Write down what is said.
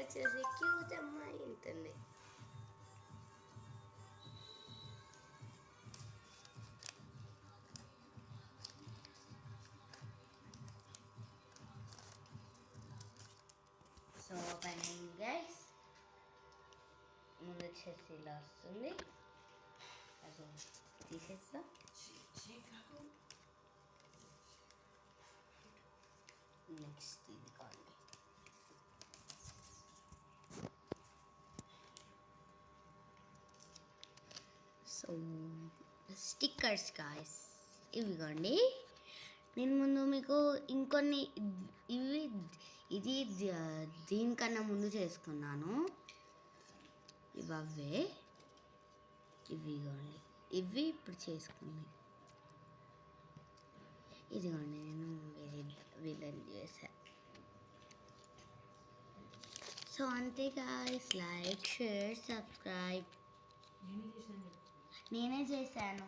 వచ్చేసి క్యూట్ అమ్మాయి ఉంటుంది. సో ఓపెనింగ్ గైస్, ముందు వచ్చేసి ఇలా వస్తుంది. అది తీసేస్తా. నెక్స్ట్ ఇది కాండి. సో స్టిక్కర్స్ గాయస్ ఇవిగోండి. నేను ముందు మీకు ఇంకొన్ని ఇది దీనికన్నా ముందు చేసుకున్నాను. ఇవే ఇవిగోండి, ఇవి ఇప్పుడు చేసుకున్నాయి. ఇదిగోండి నేను వీళ్ళని చేశాను. సో అంతే గాయ్స్, లైక్ షేర్ సబ్స్క్రైబ్. నేనే చేశాను.